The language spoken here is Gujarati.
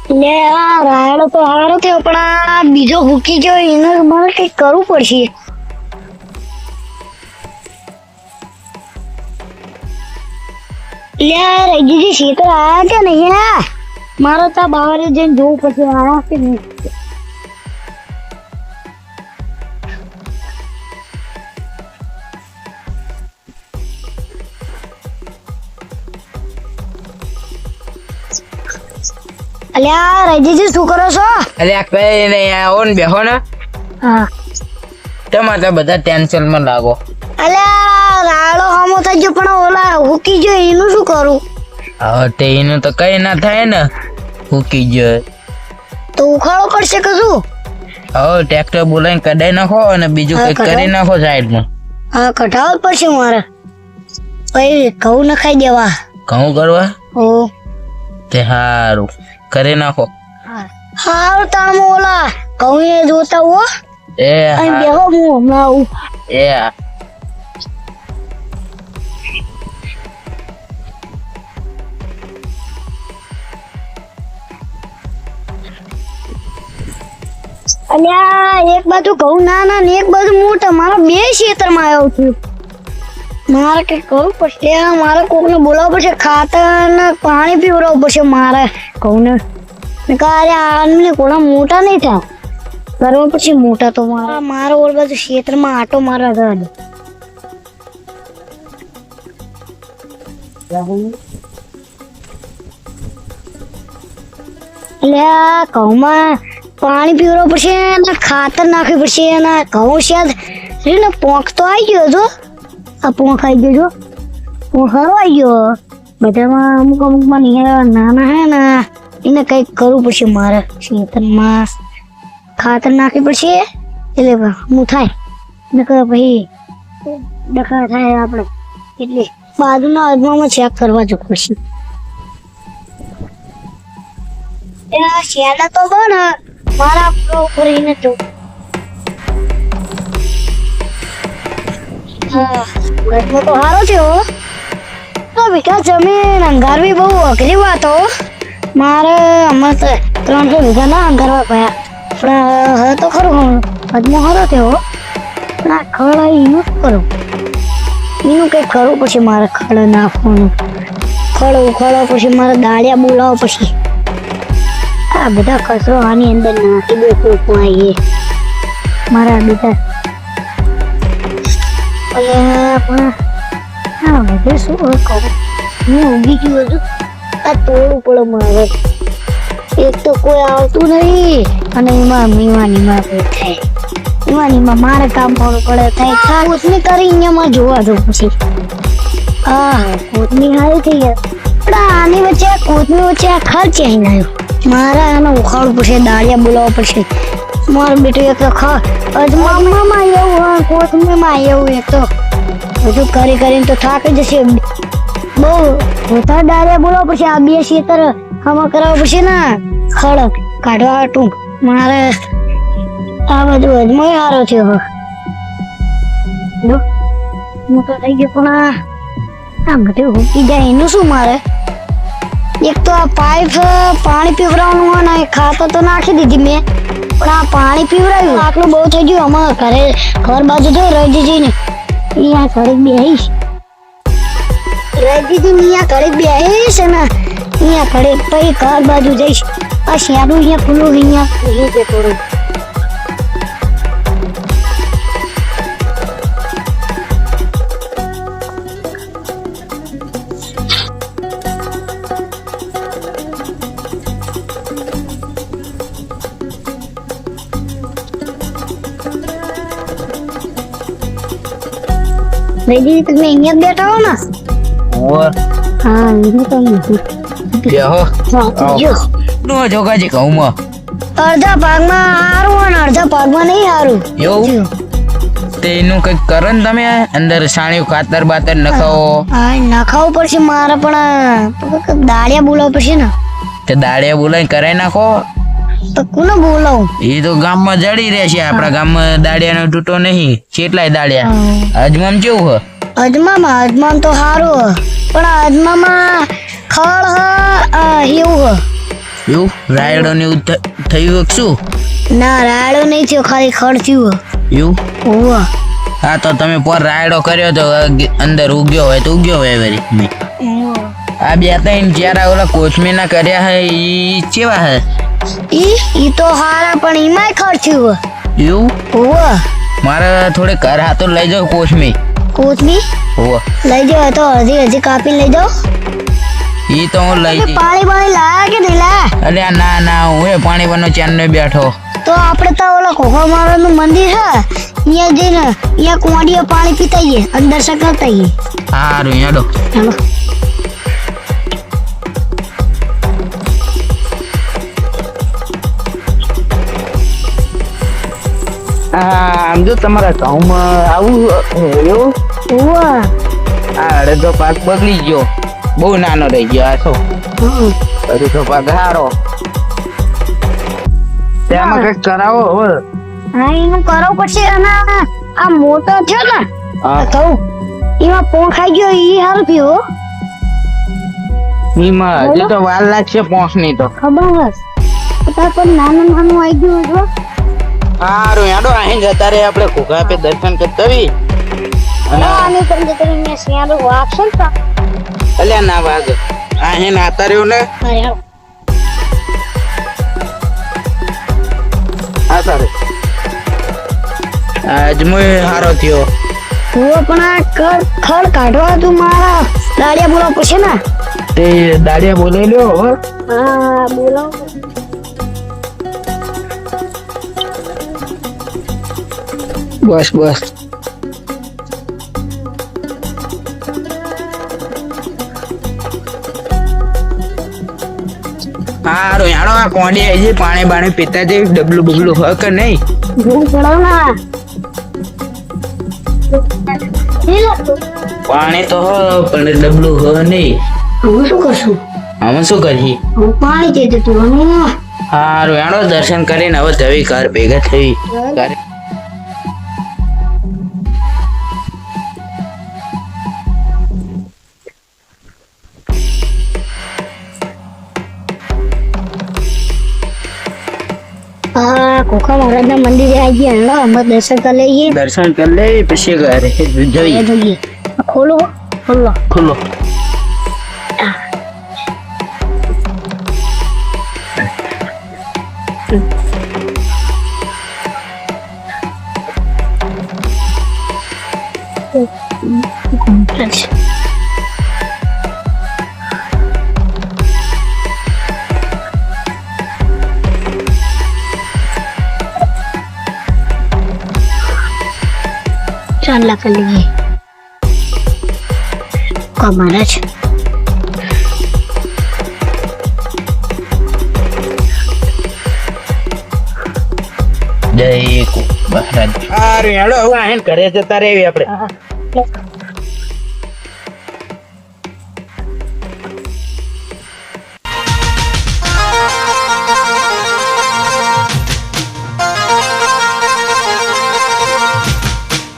લે આ રાયડો તો હારો થયો પણ આ બીજો હુકી ગયો એને મારે કઈક કરવું પડશે. લે રજીજી શીતળ આયા કે નહીં આ મારો તો બહાર જઈને જોવું પડશે આયા કે નહીં. અલ્યા રજીજી શું કરો છો? અલ્યા કઈ નહીં, આવો ને બેહો ને. હા તમે તો બધા ટેન્શન માં લાગો. અલ્યા રાયડો હામો થઈ ગયો પણ ઓલા હુકી ગયો એનું શું કરું? હવે તે એનું તો કઈ ના થાય ને, ફૂકી ગયો તો ઉખાડો પડશે કે શું? હવે ટ્રેક્ટર બોલાવીને કઢાઈ નાખો અને બીજું હા, કઈ કરી નાખો સાઈડમાં. હા કઢાવવું પડશે મારે. પછી ઘઉં નખાઈ દેવા. ઘઉં કરવા ઓ તે હારું કરી નાખો. હારું તાણ ઓલા ઘઉં એ જોતા હો. એ અહીં હા, બેહો હું હમણાં આવું. એ હા. અલ્યા એક બાજુ ઘઉં નાના ને એક બાજુ મોટા મારા બે ખેતરમાં આવ્યો છું. મારે કઈ કરવું પડશે. મારે કોકને બોલાવવું પડશે, ખાતર ને પાણી પીવડાવવું પડશે મારે ઘઉંને. આને કોના મોટા નહીં થાય કરવા પછી મોટા તો મારે ઓલ બાજુ ખેતરમાં આટો મારવા જવા દે. અલ્યા ઘઉંમાં પાણી પીવડાવવું પડશે ને ખાતર નાખવું પડશે ને ઘઉં શાયદ ને પોંખ તો આવી ગયો છો. આ પોંખ આવી ગયો છો, પોંખ સારો આવી ગયો. બધામાં અમુક અમુકમાં નાના હે ને એને કંઈક કરવું પડશે મારે. ખેતરમાં ખાતર નાખવી પડશે એટલે હું થાય નકર પછી ડખા થાય આપણે. એટલે બાજુના અજમામાં ચેક કરવા જવું પડશે. શેડા તો બન મારા કરીને જો. ઘરમાં તો સારો છે હો. તો બેટા જમીન અંગારવી બહુ અઘરી વાત હો. મારે હમણાં તો 300 વીઘા ના અંગારવા પડ્યા. પણ હવે તો ખરું હજમો સારો થયો હો. પણ આ ખડ એનું શું કરું? એનું કંઈક કરવું પછી મારે ખડ નાખવાનું. ખડ ઉખાડવા પછી મારે દાળિયા બોલાવવા પછી. આ બધા કચરો આની અંદર નાખી દે કોકમાં મારા બધા. પણ હા બધે શું કરું? હું ઊંઘી ગયું હતું. આ તોડવું પડે મારે. એક તો કોઈ આવતું નહીં અને એમાં મીવાનીમાં થાય. મીવાનીમાં મારે કામ કરવું પડે. થાય કોથમી કરી અહીંયામાં જોવા જવું પછી. હા કોથમી સારી થઈ ગયા પણ આની વચ્ચે કોથમી વચ્ચે આ ખર્ચ અહીં આવ્યો. મારે આને ઉખાડવું પડશે, દાળિયા બોલાવવા પડશે. મારું બેટું એક તો અજમામાં એવું કોથમીમાં એવું એક તો બધું કરી કરીને તો થાકી જશે. બહુ વધારે દાળિયા બોલાવવા પડશે. આ બે ખેતર આમાં કરાવવા પડશે ને ખડ કાઢવા હાટું. મારે આ બધું અજમો સારો થયો. મોટો થઈ ગયો પણ આ બધું હુકી જાય એનું શું? મારે એક તો આ પાઇપ પાણી પીવડાવવાનું હોય ને ખાતર તો નાખી દીધી મેં પણ આ પાણી પીવડાવ્યું આટલું બહુ થઈ ગયું. અમારા ઘર બાજુ જો રજીજી ને અહીંયા ઘડીક બેહીશ. રજીજી અહીંયા ઘડીક બેહીશ ને અહીંયા ઘડીક પછી ઘર બાજુ જઈશ. આ શેડું અહીંયા ખુલ્લું અહીંયા થોડું. ભાઈ તમે અહીંયા જ બેઠા હો ને? હા બેહો જો નો જોગાજી ઘઉંમાં અડધા ભાગમાં સારું અને અડધા ભાગમાં નહીં સારું. એવું તેનું કઈક કરો ને તમે. અંદર સાણિયું ખાતર બાતર નખાવો. હા નખાવું પડશે મારે પણ દાળિયા બોલાવવું પડશે ને. તે દાળિયા બોલાવીને કરાઈ નાખો. તો કોને બોલાવું? એ તો ગામમાં જડી રહેશે. આપણા ગામમાં દાળિયાનો તૂટો નહીં. કેટલાય દાળિયા અજમામ કેવું હ? અજમામ તો સારું પણ અજમામાં ખડ એવું એવું રાયડો ને એવું થયું કે શું? ના રાયડો નહીં થયો, ખાલી ખડ થયું. એવું? ઓવા હા તો તમે પર રાયડો કર્યો તો અંદર ઉગ્યો હોય તો ઉગ્યો હોય વરી. આ બે ત્રણ ચારા ઓલા કોચમીના કર્યા હે ઈ કેવા હે? ઈ તો હારા પણ ઈમાંય ખડ થયું. એવું? ઓવા મારે થોડે ઘર હાથો લઈ જાવ કોચમી. કોથમી ઓવા લઈ જાઓ તો હજી કાપી લઈ જાઓ. ઈ તો હું લઈ જઈ. પાણી પાણી લાયા કે નહીં લાયા? અલ્યા ના ના હું એ પાણી વનો ચાંદને બેઠો. તો આપણે તો ઓલા ખોખા મારવાનું મંદિર છે, અહીંયા જઈને અહીંયા કુંવાડીએ પાણી પીતા આવીએ, અંદર સકાતા આવીએ. સારું હેડો. ચાલો. આમ જો તમારા ગામમાં આવું એવું? ઓવા આ અડધો પાક બગડી ગયો, બહુ નાનો રહી ગયો. આ શું અડધો પાક હારો? તેમાં કઈક કરાવો હવે. હા એનું કરો પછી. અને આ મોટો થયો ને હા. કહું એમાં પોણ ખાઈ ગયો, ઈ હારું પીવો. ઈમાં હજી તો વાર લાગશે પહોંચની તો. ખબર બસ પણ નાનું નાનું આવી ગયું જો. સારું હેડો અહીં જતા રે આપણે ઘોઘા પે દર્શન કરતા આવી. આની તમને તમને શિયાળો વાગશે ને તો. અલ્યા ના વાગ અહીં નાતા રહ્યો ને. અરે આવો. હા સારું આજ મુય હારો થયો. હું પણ આ ખડ કાઢવા તું મારા દાડિયા બોલાવ પછી ને. તે દાડિયા બોલાઈ લ્યો હવે. હા બોલાવ. બસ બસ હારું યાડો આ કોંડી આવી જાય પાણી બાણી પીતા જાય ડબલું બબલું હોય કે નહીં. ભૂખ પડાવ ના. પાણી તો હોય પણ ડબલું હોય નહીં. હું શું કરશું? અમે શું કરીએ? હું પાણી દે દે તું. હારું યાડો દર્શન કરીને હવે ધવી ઘર ભેગા થઈ. ઘરે હા ખોખા મહારાજના મંદિરે આવી ગયા. હેલો અમે દર્શન કરી લઈએ. દર્શન કરી લે પછી ઘરે જઈએ. જોઈએ ખોલો ખોલો. ખુલ્લો ચાલા કરી લઈએ. મહારાજ જય મહારાજ. હારું હેડો હવે આહીને ઘરે જતા રહેવી આપણે.